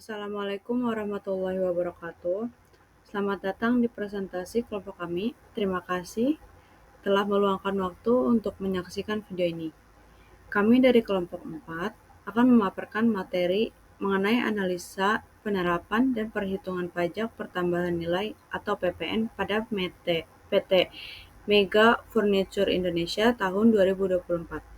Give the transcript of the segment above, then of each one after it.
Assalamualaikum warahmatullahi wabarakatuh. Selamat datang di presentasi kelompok kami. Terima kasih telah meluangkan waktu untuk menyaksikan video ini. Kami dari kelompok 4 akan memaparkan materi mengenai analisa penerapan dan perhitungan pajak pertambahan nilai atau PPN pada PT Mega Furniture Indonesia tahun 2024.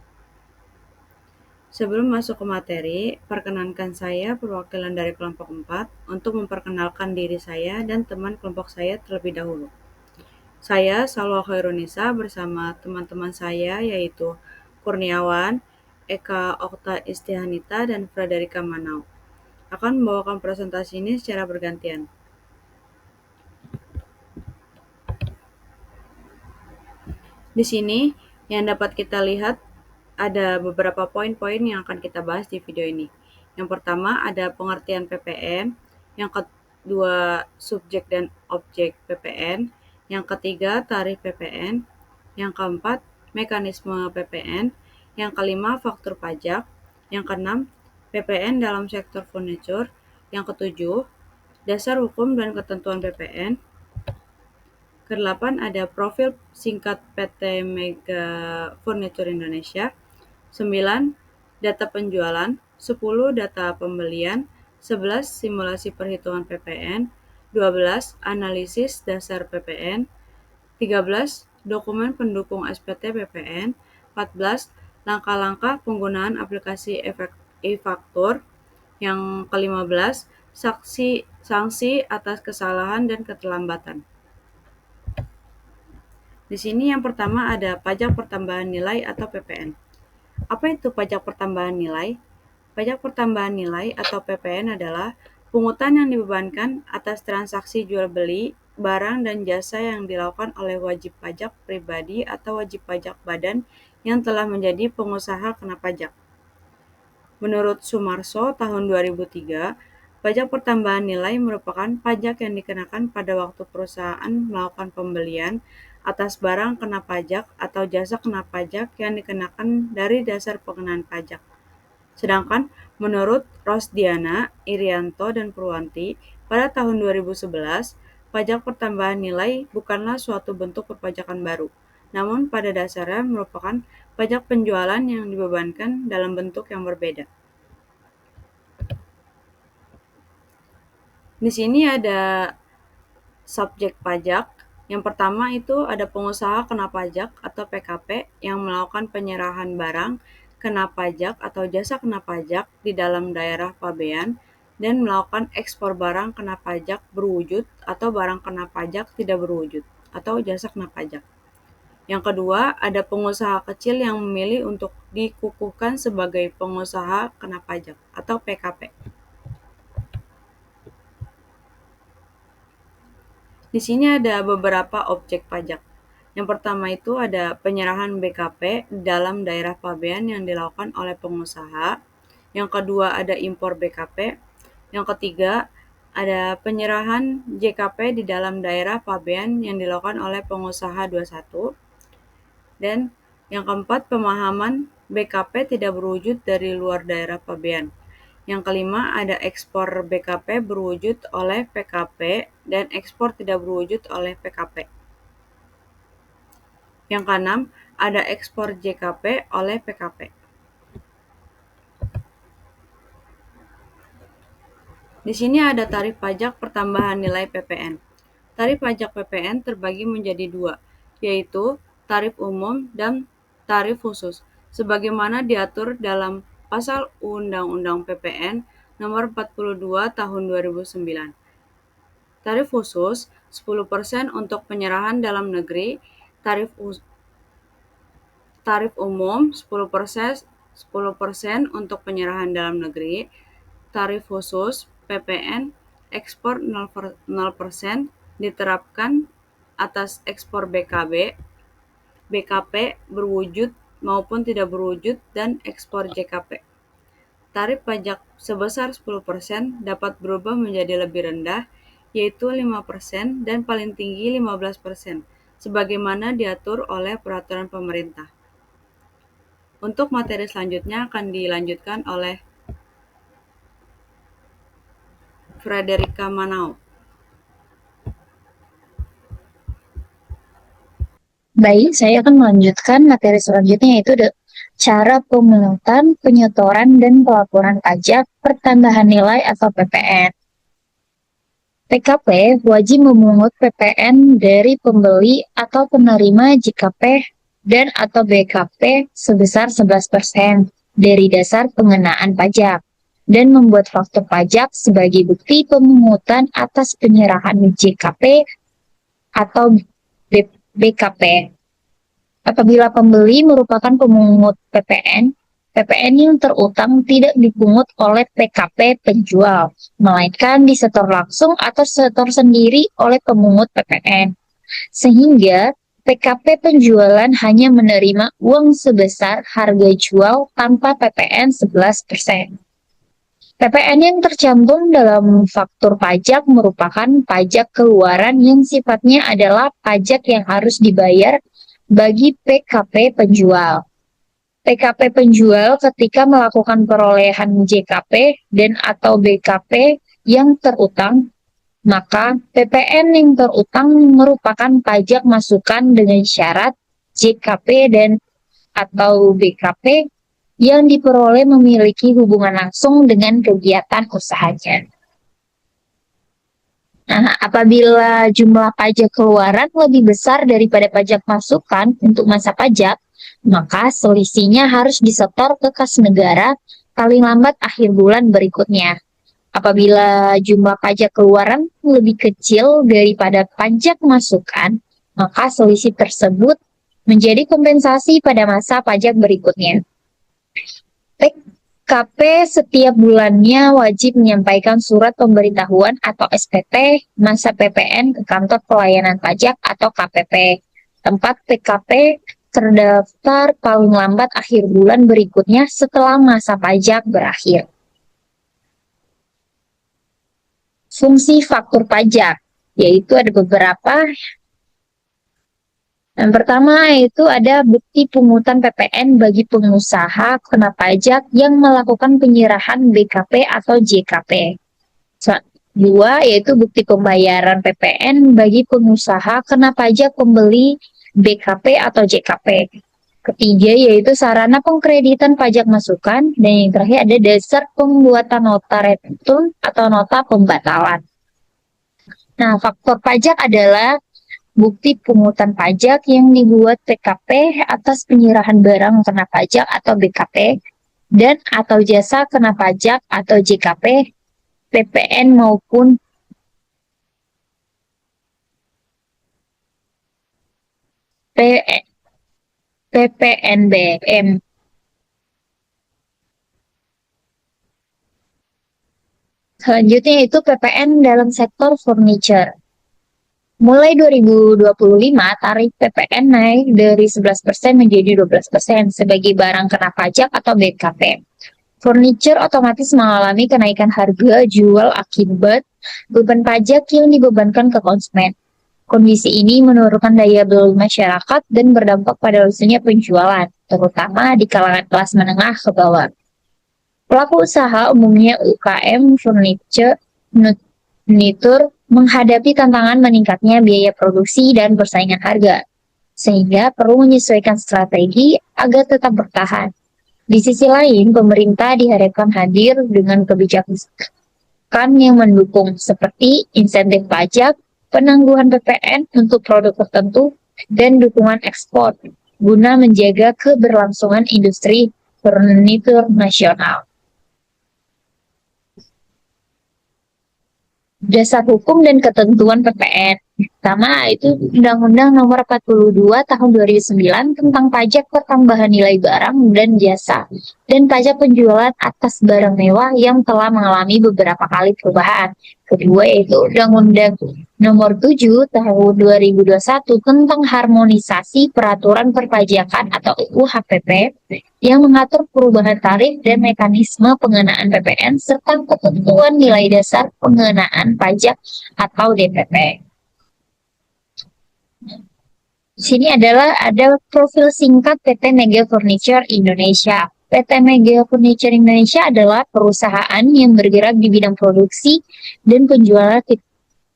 Sebelum masuk ke materi, perkenankan saya perwakilan dari kelompok 4 untuk memperkenalkan diri saya dan teman kelompok saya terlebih dahulu. Saya Salwa Khairunisa bersama teman-teman saya yaitu Kurniawan, Eka Okta Istihanita, dan Frederika Manau. Akan membawakan presentasi ini secara bergantian. Di sini yang dapat kita lihat ada beberapa poin-poin yang akan kita bahas di video ini. Yang pertama ada pengertian PPN, yang kedua subjek dan objek PPN, yang ketiga tarif PPN, yang keempat mekanisme PPN, yang kelima faktur pajak, yang keenam PPN dalam sektor furniture, yang ketujuh dasar hukum dan ketentuan PPN, ke-8 ada profil singkat PT Mega Furniture Indonesia. 9. Data penjualan. 10. Data pembelian. 11. Simulasi perhitungan PPN. 12. Analisis dasar PPN. 13. Dokumen pendukung SPT PPN. 14. Langkah-langkah penggunaan aplikasi e-faktur. Yang ke-15. Sanksi atas kesalahan dan keterlambatan. Di sini yang pertama ada pajak pertambahan nilai atau PPN. Apa itu pajak pertambahan nilai? Pajak pertambahan nilai atau PPN adalah pungutan yang dibebankan atas transaksi jual beli barang dan jasa yang dilakukan oleh wajib pajak pribadi atau wajib pajak badan yang telah menjadi pengusaha kena pajak. Menurut Sumarso tahun 2003, pajak pertambahan nilai merupakan pajak yang dikenakan pada waktu perusahaan melakukan pembelian atas barang kena pajak atau jasa kena pajak yang dikenakan dari dasar pengenaan pajak. Sedangkan menurut Rosdiana, Irianto, dan Purwanti, pada tahun 2011, pajak pertambahan nilai bukanlah suatu bentuk perpajakan baru, namun pada dasarnya merupakan pajak penjualan yang dibebankan dalam bentuk yang berbeda. Di sini ada subjek pajak. Yang pertama itu ada pengusaha kena pajak atau PKP yang melakukan penyerahan barang kena pajak atau jasa kena pajak di dalam daerah pabean dan melakukan ekspor barang kena pajak berwujud atau barang kena pajak tidak berwujud atau jasa kena pajak. Yang kedua, ada pengusaha kecil yang memilih untuk dikukuhkan sebagai pengusaha kena pajak atau PKP. Di sini ada beberapa objek pajak. Yang pertama itu ada penyerahan BKP dalam daerah pabean yang dilakukan oleh pengusaha. Yang kedua ada impor BKP. Yang ketiga ada penyerahan JKP di dalam daerah pabean yang dilakukan oleh pengusaha 21. Dan yang keempat pemahaman BKP tidak berwujud dari luar daerah pabean. Yang kelima, ada ekspor BKP berwujud oleh PKP dan ekspor tidak berwujud oleh PKP. Yang keenam, ada ekspor JKP oleh PKP. Di sini ada tarif pajak pertambahan nilai PPN. Tarif pajak PPN terbagi menjadi dua, yaitu tarif umum dan tarif khusus, sebagaimana diatur dalam Pasal Undang-Undang PPN Nomor 42 Tahun 2009. Tarif khusus 10% untuk penyerahan dalam negeri, tarif umum 10% untuk penyerahan dalam negeri, tarif khusus PPN ekspor 0% diterapkan atas ekspor BKP berwujud maupun tidak berwujud, dan ekspor JKP. Tarif pajak sebesar 10% dapat berubah menjadi lebih rendah, yaitu 5% dan paling tinggi 15%, sebagaimana diatur oleh peraturan pemerintah. Untuk materi selanjutnya akan dilanjutkan oleh Frederica Manau. Baik, saya akan melanjutkan materi selanjutnya yaitu cara pemungutan, penyetoran, dan pelaporan pajak pertambahan nilai atau PPN. PKP wajib memungut PPN dari pembeli atau penerima JKP dan atau BKP sebesar 11% dari dasar pengenaan pajak dan membuat faktur pajak sebagai bukti pemungutan atas penyerahan JKP atau BKP. Apabila pembeli merupakan pemungut PPN, PPN yang terutang tidak dipungut oleh PKP penjual, melainkan disetor langsung atau setor sendiri oleh pemungut PPN. Sehingga PKP penjualan hanya menerima uang sebesar harga jual tanpa PPN 11%. PPN yang tercantum dalam faktur pajak merupakan pajak keluaran yang sifatnya adalah pajak yang harus dibayar bagi PKP penjual. PKP penjual ketika melakukan perolehan JKP dan atau BKP yang terutang, maka PPN yang terutang merupakan pajak masukan dengan syarat JKP dan atau BKP yang diperoleh memiliki hubungan langsung dengan kegiatan usahanya. Nah, apabila jumlah pajak keluaran lebih besar daripada pajak masukan untuk masa pajak, maka selisihnya harus disetor ke kas negara paling lambat akhir bulan berikutnya. Apabila jumlah pajak keluaran lebih kecil daripada pajak masukan, maka selisih tersebut menjadi kompensasi pada masa pajak berikutnya. PKP setiap bulannya wajib menyampaikan surat pemberitahuan atau SPT masa PPN ke kantor pelayanan pajak atau KPP. Tempat PKP terdaftar paling lambat akhir bulan berikutnya setelah masa pajak berakhir. Fungsi faktur pajak, yaitu ada beberapa. Yang pertama yaitu ada bukti pungutan PPN bagi pengusaha kena pajak yang melakukan penyerahan BKP atau JKP. Dua yaitu bukti pembayaran PPN bagi pengusaha kena pajak pembeli BKP atau JKP. Ketiga yaitu sarana pengkreditan pajak masukan, dan yang terakhir ada dasar pembuatan nota return atau nota pembatalan. Nah, faktor pajak adalah bukti pungutan pajak yang dibuat PKP atas penyerahan barang kena pajak atau BKP dan atau jasa kena pajak atau JKP, PPN maupun PPNBM. Selanjutnya itu PPN dalam sektor furniture. Mulai 2025, tarif PPN naik dari 11% menjadi 12% sebagai barang kena pajak atau BKP. Furniture otomatis mengalami kenaikan harga jual akibat beban pajak yang dibebankan ke konsumen. Kondisi ini menurunkan daya beli masyarakat dan berdampak pada luasnya penjualan, terutama di kalangan kelas menengah ke bawah. Pelaku usaha, umumnya UKM furniture, menghadapi tantangan meningkatnya biaya produksi dan persaingan harga, sehingga perlu menyesuaikan strategi agar tetap bertahan. Di sisi lain, pemerintah diharapkan hadir dengan kebijakan yang mendukung seperti insentif pajak, penangguhan PPN untuk produk tertentu, dan dukungan ekspor guna menjaga keberlangsungan industri furniture nasional. Dasar hukum dan ketentuan PPN. Pertama, itu Undang-Undang Nomor 42 Tahun 2009 tentang pajak pertambahan nilai barang dan jasa dan pajak penjualan atas barang mewah yang telah mengalami beberapa kali perubahan. Kedua, yaitu Undang-Undang Nomor 7 Tahun 2021 tentang harmonisasi peraturan perpajakan atau UU HPP yang mengatur perubahan tarif dan mekanisme pengenaan PPN serta ketentuan nilai dasar pengenaan pajak atau DPP. Di sini adalah ada profil singkat PT Mega Furniture Indonesia. PT Mega Furniture Indonesia adalah perusahaan yang bergerak di bidang produksi dan penjualan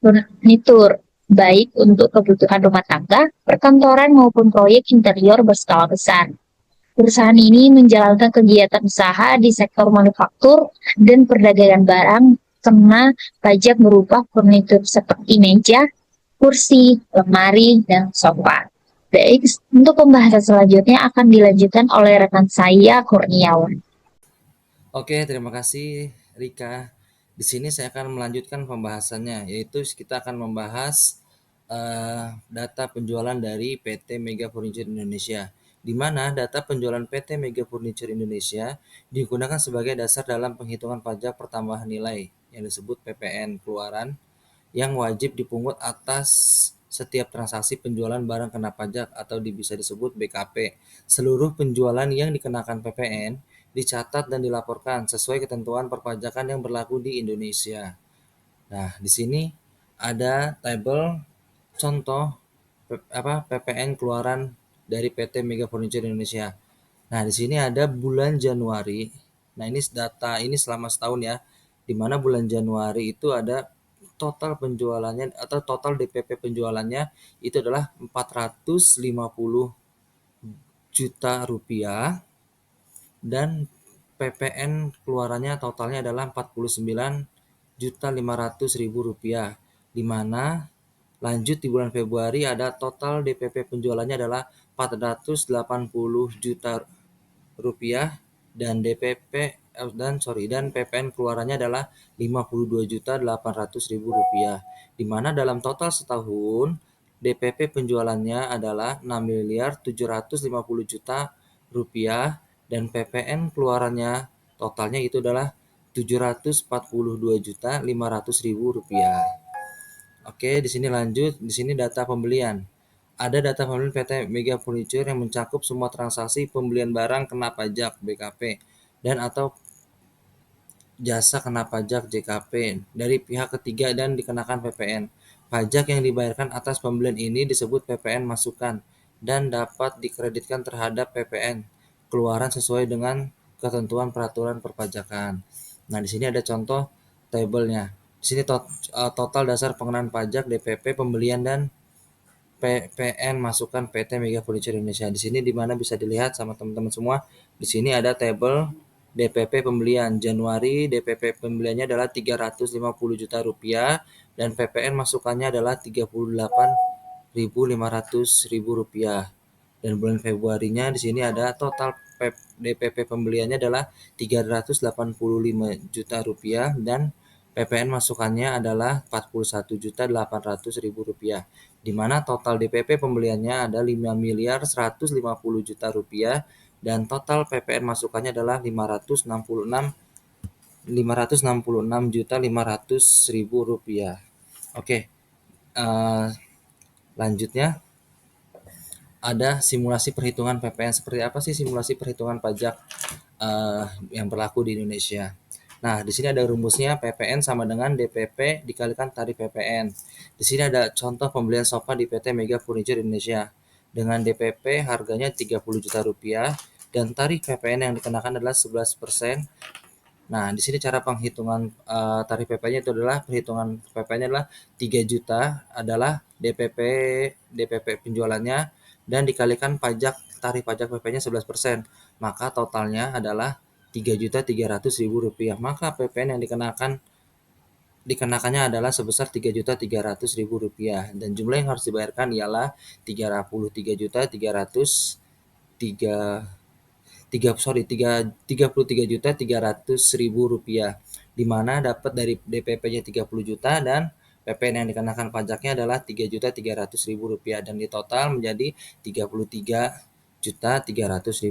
furnitur, baik untuk kebutuhan rumah tangga, perkantoran maupun proyek interior berskala besar. Perusahaan ini menjalankan kegiatan usaha di sektor manufaktur dan perdagangan barang kena pajak berupa furnitur seperti meja, kursi, lemari, dan sofa. Baik, untuk pembahasan selanjutnya akan dilanjutkan oleh rekan saya, Kurniawan. Oke, terima kasih Rika. Di sini saya akan melanjutkan pembahasannya, yaitu kita akan membahas data penjualan dari PT Mega Furniture Indonesia, di mana data penjualan PT Mega Furniture Indonesia digunakan sebagai dasar dalam penghitungan pajak pertambahan nilai yang disebut PPN keluaran yang wajib dipungut atas setiap transaksi penjualan barang kena pajak atau bisa disebut BKP. Seluruh penjualan yang dikenakan PPN dicatat dan dilaporkan sesuai ketentuan perpajakan yang berlaku di Indonesia. Nah, di sini ada tabel contoh PPN keluaran dari PT Mega Furniture Indonesia. Nah, di sini ada bulan Januari. Nah, ini data ini selama setahun ya. Di mana bulan Januari itu ada total penjualannya atau total DPP penjualannya itu adalah 450 juta rupiah dan PPN keluarannya totalnya adalah 49.500.000 rupiah, di mana lanjut di bulan Februari ada total DPP penjualannya adalah 480 juta rupiah dan dan PPN keluarannya adalah 52.800.000 rupiah, di mana dalam total setahun DPP penjualannya adalah 6.750 juta rupiah dan PPN keluarannya totalnya itu adalah 742.500.000 rupiah. Oke, di sini lanjut. Di sini data pembelian. Ada data pembelian PT Mega Furniture yang mencakup semua transaksi pembelian barang kena pajak BKP dan atau jasa kena pajak JKP dari pihak ketiga dan dikenakan PPN. Pajak yang dibayarkan atas pembelian ini disebut PPN masukan dan dapat dikreditkan terhadap PPN keluaran sesuai dengan ketentuan peraturan perpajakan. Nah, di sini ada contoh tabelnya. Di sini total dasar pengenaan pajak DPP pembelian dan PPN masukan PT Mega Furniture Indonesia. Di sini di mana bisa dilihat sama teman-teman semua. Di sini ada tabel DPP pembelian. Januari DPP pembeliannya adalah 350 juta rupiah dan PPN masukannya adalah 38.500.000 rupiah. Dan bulan Februarinya di sini ada total DPP pembeliannya adalah 385 juta rupiah dan PPN masukannya adalah 41.800.000 rupiah, di mana total DPP pembeliannya ada 5.150 juta rupiah dan total PPN masukannya adalah 566 juta 500.000 rupiah. Oke, lanjutnya ada simulasi perhitungan PPN. Seperti apa sih simulasi perhitungan pajak yang berlaku di Indonesia? Nah, di sini ada rumusnya PPN sama dengan DPP dikalikan tarif PPN. Di sini ada contoh pembelian sofa di PT Mega Furniture Indonesia dengan DPP harganya 30 juta rupiah dan tarif PPN yang dikenakan adalah 11%. Nah, di sini cara penghitungan tarif PP-nya itu adalah perhitungan PP-nya adalah 3 juta adalah DPP penjualannya dan dikalikan tarif pajak PP-nya 11%. Maka totalnya adalah 3.300.000 rupiah. Maka PPN yang dikenakannya adalah sebesar 3.300.000 rupiah dan jumlah yang harus dibayarkan ialah 33.333 rupiah, di mana dapat dari DPP-nya 30 juta dan PPN yang dikenakan pajaknya adalah 3.300.000 rupiah dan di total menjadi 33.300.000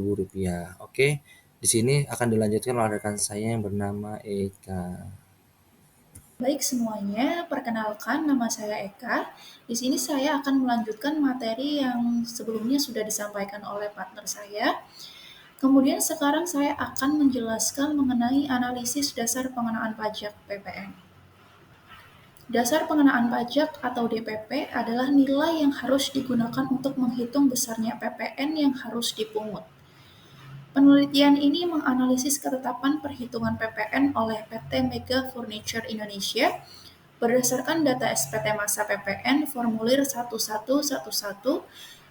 rupiah. Oke, di sini akan dilanjutkan oleh rekan saya yang bernama Eka. Baik semuanya, perkenalkan nama saya Eka. Di sini saya akan melanjutkan materi yang sebelumnya sudah disampaikan oleh partner saya. Kemudian sekarang saya akan menjelaskan mengenai analisis dasar pengenaan pajak PPN. Dasar pengenaan pajak atau DPP adalah nilai yang harus digunakan untuk menghitung besarnya PPN yang harus dipungut. Penelitian ini menganalisis ketetapan perhitungan PPN oleh PT Mega Furniture Indonesia berdasarkan data SPT masa PPN formulir 1111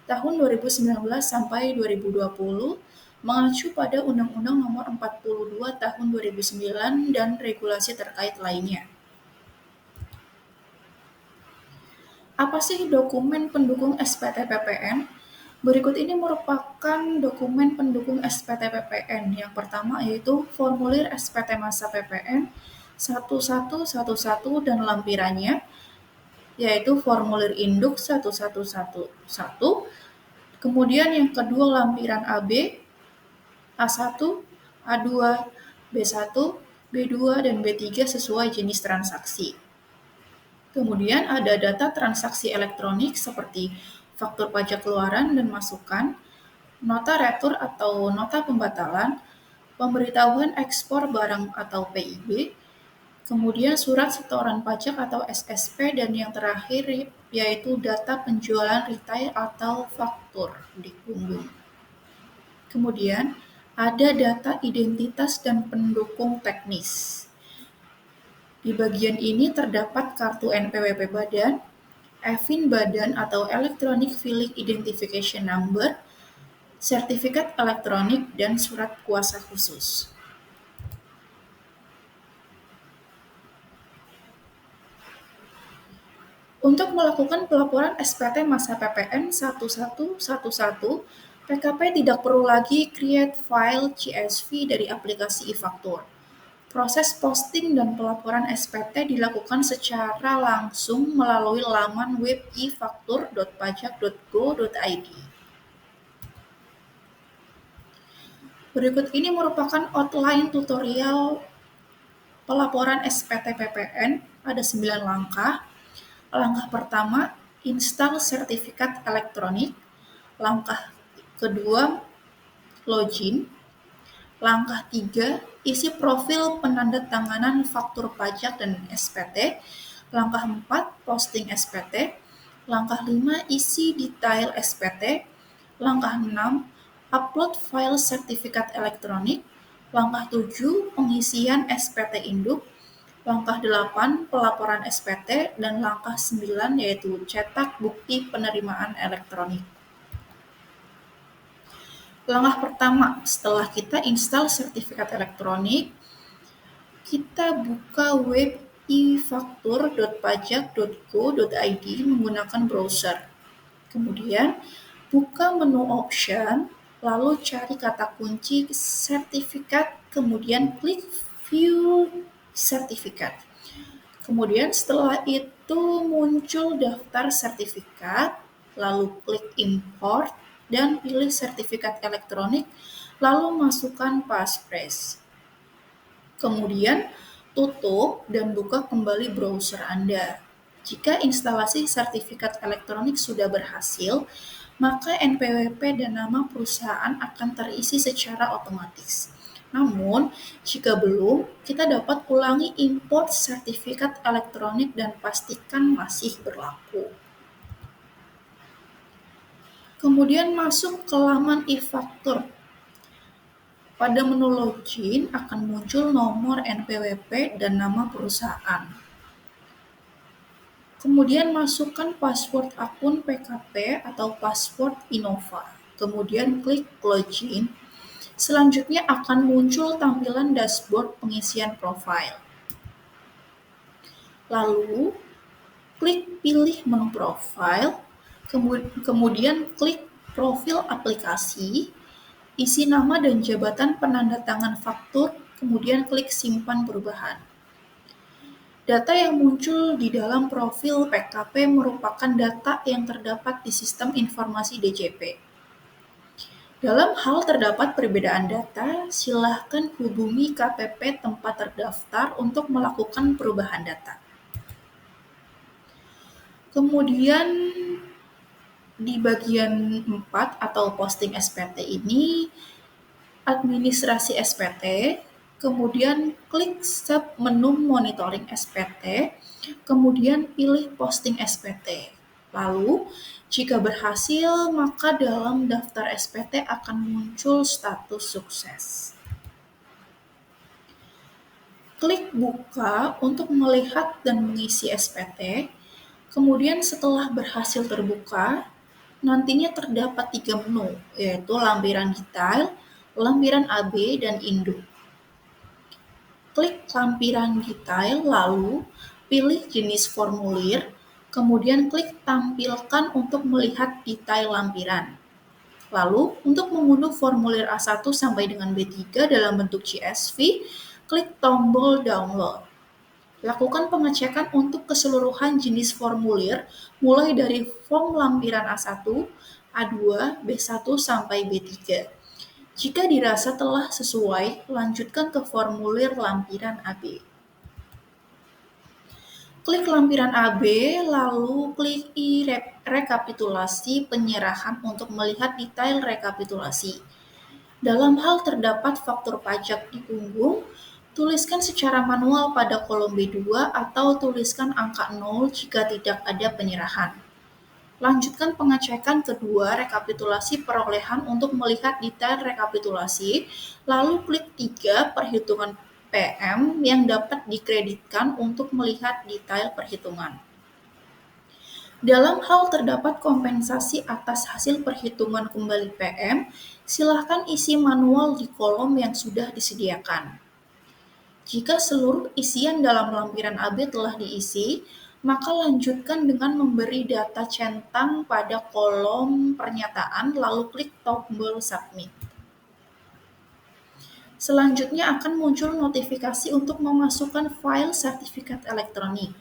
tahun 2019 sampai 2020 mengacu pada Undang-Undang Nomor 42 Tahun 2009 dan regulasi terkait lainnya. Apa sih dokumen pendukung SPT PPN? Berikut ini merupakan dokumen pendukung SPT PPN. Yang pertama yaitu formulir SPT masa PPN 1111 dan lampirannya, yaitu formulir induk 1111. Kemudian yang kedua lampiran AB, A1, A2, B1, B2, dan B3 sesuai jenis transaksi. Kemudian ada data transaksi elektronik seperti faktur pajak keluaran dan masukan, nota retur atau nota pembatalan, pemberitahuan ekspor barang atau PIB, kemudian surat setoran pajak atau SSP, dan yang terakhir yaitu data penjualan retail atau faktur di punggung. Kemudian ada data identitas dan pendukung teknis. Di bagian ini terdapat kartu NPWP badan, EVIN badan atau Electronic Filing Identification Number, sertifikat elektronik, dan surat kuasa khusus. Untuk melakukan pelaporan SPT masa PPN 1111, PKP tidak perlu lagi create file CSV dari aplikasi e-faktur. Proses posting dan pelaporan SPT dilakukan secara langsung melalui laman web e-faktur.pajak.go.id. Berikut ini merupakan outline tutorial pelaporan SPT PPN. Ada 9 langkah. Langkah pertama, install sertifikat elektronik. Langkah kedua, login. Langkah 3, isi profil penandatanganan faktur pajak dan SPT. Langkah 4, posting SPT. Langkah 5, isi detail SPT. Langkah 6, upload file sertifikat elektronik. Langkah 7, pengisian SPT induk. Langkah 8, pelaporan SPT. Dan langkah 9 yaitu cetak bukti penerimaan elektronik. Langkah pertama, setelah kita install sertifikat elektronik, kita buka web e-faktur.pajak.go.id menggunakan browser. Kemudian, buka menu option, lalu cari kata kunci sertifikat, kemudian klik view sertifikat. Kemudian setelah itu muncul daftar sertifikat, lalu klik import, dan pilih sertifikat elektronik, lalu masukkan passphrase. Kemudian tutup dan buka kembali browser Anda. Jika instalasi sertifikat elektronik sudah berhasil, maka NPWP dan nama perusahaan akan terisi secara otomatis. Namun, jika belum, kita dapat ulangi import sertifikat elektronik dan pastikan masih berlaku. Kemudian masuk ke laman e-faktur. Pada menu login akan muncul nomor NPWP dan nama perusahaan. Kemudian masukkan password akun PKP atau password Innova. Kemudian klik login. Selanjutnya akan muncul tampilan dashboard pengisian profil. Lalu, klik pilih menu profil, kemudian klik profil aplikasi, isi nama dan jabatan penandatangan faktur, kemudian klik simpan perubahan. Data yang muncul di dalam profil PKP merupakan data yang terdapat di sistem informasi DJP. Dalam hal terdapat perbedaan data, silakan hubungi KPP tempat terdaftar untuk melakukan perubahan data. Kemudian di bagian 4 atau posting SPT ini, administrasi SPT, kemudian klik sub menu monitoring SPT, kemudian pilih posting SPT. Lalu, jika berhasil, maka dalam daftar SPT akan muncul status sukses. Klik buka untuk melihat dan mengisi SPT, kemudian setelah berhasil terbuka, nantinya terdapat 3 menu, yaitu lampiran detail, lampiran AB, dan induk. Klik lampiran detail, lalu pilih jenis formulir, kemudian klik tampilkan untuk melihat detail lampiran. Lalu, untuk mengunduh formulir A1 sampai dengan B3 dalam bentuk CSV, klik tombol download. Lakukan pengecekan untuk keseluruhan jenis formulir, mulai dari form lampiran A1, A2, B1, sampai B3. Jika dirasa telah sesuai, lanjutkan ke formulir lampiran AB. Klik lampiran AB, lalu klik rekapitulasi penyerahan untuk melihat detail rekapitulasi. Dalam hal terdapat faktur pajak di punggung, tuliskan secara manual pada kolom B2 atau tuliskan angka 0 jika tidak ada penyerahan. Lanjutkan pengecekan kedua rekapitulasi perolehan untuk melihat detail rekapitulasi, lalu klik 3 perhitungan PM yang dapat dikreditkan untuk melihat detail perhitungan. Dalam hal terdapat kompensasi atas hasil perhitungan kembali PM, silakan isi manual di kolom yang sudah disediakan. Jika seluruh isian dalam lampiran AB telah diisi, maka lanjutkan dengan memberi data centang pada kolom pernyataan lalu klik tombol submit. Selanjutnya akan muncul notifikasi untuk memasukkan file sertifikat elektronik.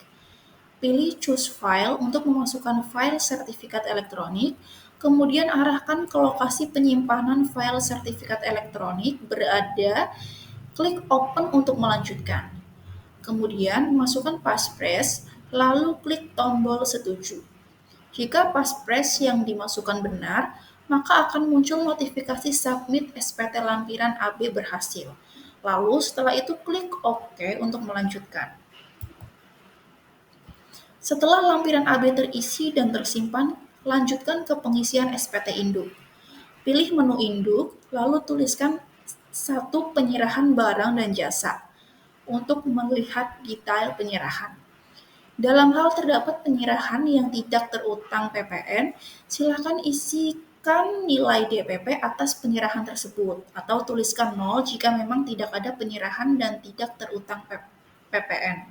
Pilih choose file untuk memasukkan file sertifikat elektronik, kemudian arahkan ke lokasi penyimpanan file sertifikat elektronik berada, klik open untuk melanjutkan. Kemudian masukkan passphrase, lalu klik tombol setuju. Jika passphrase yang dimasukkan benar, maka akan muncul notifikasi submit SPT lampiran AB berhasil. Lalu setelah itu klik OK untuk melanjutkan. Setelah lampiran AB terisi dan tersimpan, lanjutkan ke pengisian SPT induk. Pilih menu induk, lalu tuliskan satu penyerahan barang dan jasa untuk melihat detail penyerahan. Dalam hal terdapat penyerahan yang tidak terutang PPN, silakan isikan nilai DPP atas penyerahan tersebut, atau tuliskan 0 jika memang tidak ada penyerahan dan tidak terutang PPN.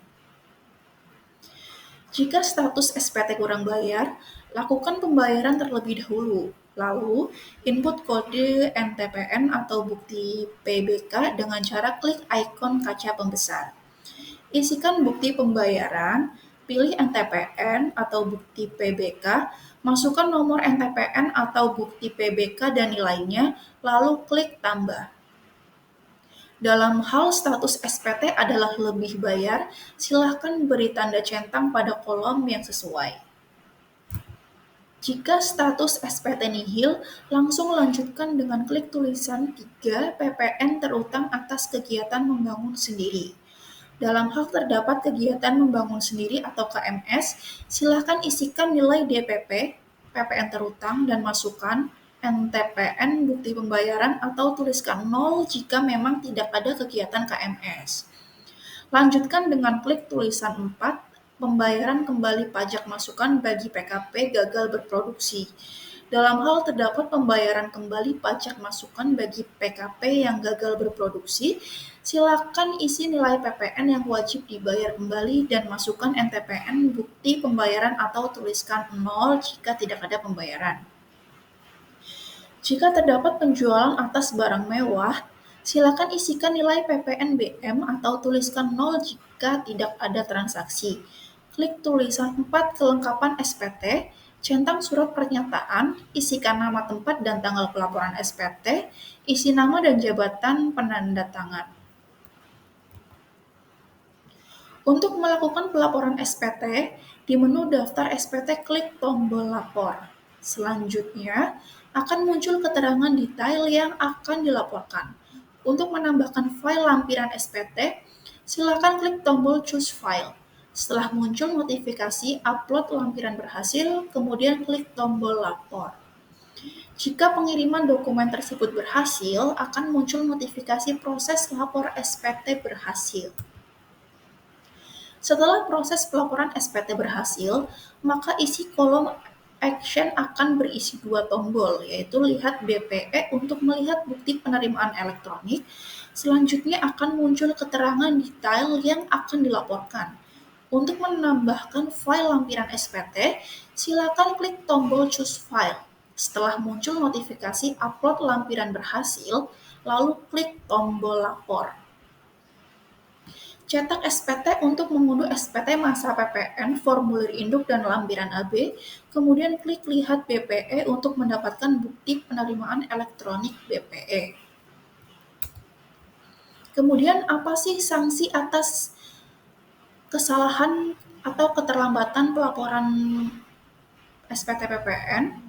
Jika status SPT kurang bayar, lakukan pembayaran terlebih dahulu. Lalu, input kode NTPN atau bukti PBK dengan cara klik ikon kaca pembesar. Isikan bukti pembayaran, pilih NTPN atau bukti PBK, masukkan nomor NTPN atau bukti PBK dan nilainya, lalu klik tambah. Dalam hal status SPT adalah lebih bayar, silakan beri tanda centang pada kolom yang sesuai. Jika status SPT nihil, langsung lanjutkan dengan klik tulisan 3 PPN terutang atas kegiatan membangun sendiri. Dalam hal terdapat kegiatan membangun sendiri atau KMS, silakan isikan nilai DPP, PPN terutang, dan masukkan NTPN bukti pembayaran atau tuliskan 0 jika memang tidak ada kegiatan KMS. Lanjutkan dengan klik tulisan 4, pembayaran kembali pajak masukan bagi PKP gagal berproduksi. Dalam hal terdapat pembayaran kembali pajak masukan bagi PKP yang gagal berproduksi, silakan isi nilai PPN yang wajib dibayar kembali dan masukkan NTPN bukti pembayaran atau tuliskan 0 jika tidak ada pembayaran. Jika terdapat penjualan atas barang mewah, silakan isikan nilai PPN BM atau tuliskan 0 jika tidak ada transaksi. Klik tulisan 4 kelengkapan SPT, centang surat pernyataan, isikan nama tempat dan tanggal pelaporan SPT, isi nama dan jabatan penanda tangan. Untuk melakukan pelaporan SPT, di menu daftar SPT klik tombol lapor. Selanjutnya, akan muncul keterangan detail yang akan dilaporkan. Untuk menambahkan file lampiran SPT, silakan klik tombol choose file. Setelah muncul notifikasi upload lampiran berhasil, kemudian klik tombol lapor. Jika pengiriman dokumen tersebut berhasil, akan muncul notifikasi proses lapor SPT berhasil. Setelah proses pelaporan SPT berhasil, maka isi kolom action akan berisi 2 tombol, yaitu lihat BPE untuk melihat bukti penerimaan elektronik. Selanjutnya akan muncul keterangan detail yang akan dilaporkan. Untuk menambahkan file lampiran SPT, silakan klik tombol Choose File. Setelah muncul notifikasi upload lampiran berhasil, lalu klik tombol lapor. Cetak SPT untuk mengunduh SPT masa PPN, formulir induk dan lampiran AB, kemudian klik lihat BPE untuk mendapatkan bukti penerimaan elektronik BPE. Kemudian apa sih sanksi atas kesalahan atau keterlambatan pelaporan SPT PPN?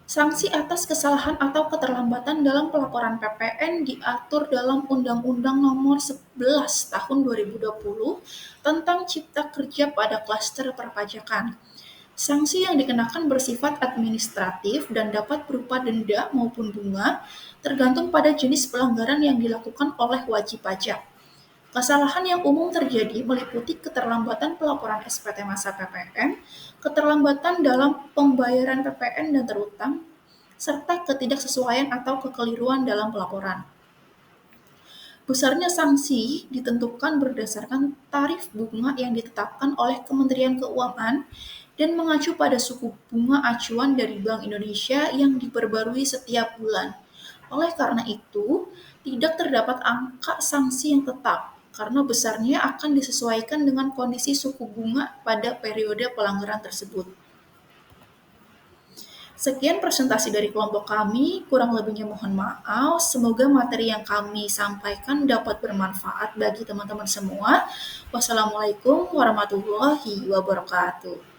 Sanksi atas kesalahan atau keterlambatan dalam pelaporan PPN diatur dalam Undang-Undang Nomor 11 Tahun 2020 tentang Cipta Kerja pada klaster perpajakan. Sanksi yang dikenakan bersifat administratif dan dapat berupa denda maupun bunga, tergantung pada jenis pelanggaran yang dilakukan oleh wajib pajak. Kesalahan yang umum terjadi meliputi keterlambatan pelaporan SPT masa PPN, keterlambatan dalam pembayaran PPN dan terutang, serta ketidaksesuaian atau kekeliruan dalam pelaporan. Besarnya sanksi ditentukan berdasarkan tarif bunga yang ditetapkan oleh Kementerian Keuangan dan mengacu pada suku bunga acuan dari Bank Indonesia yang diperbarui setiap bulan. Oleh karena itu, tidak terdapat angka sanksi yang tetap, karena besarnya akan disesuaikan dengan kondisi suku bunga pada periode pelanggaran tersebut. Sekian presentasi dari kelompok kami, kurang lebihnya mohon maaf. Semoga materi yang kami sampaikan dapat bermanfaat bagi teman-teman semua. Wassalamualaikum warahmatullahi wabarakatuh.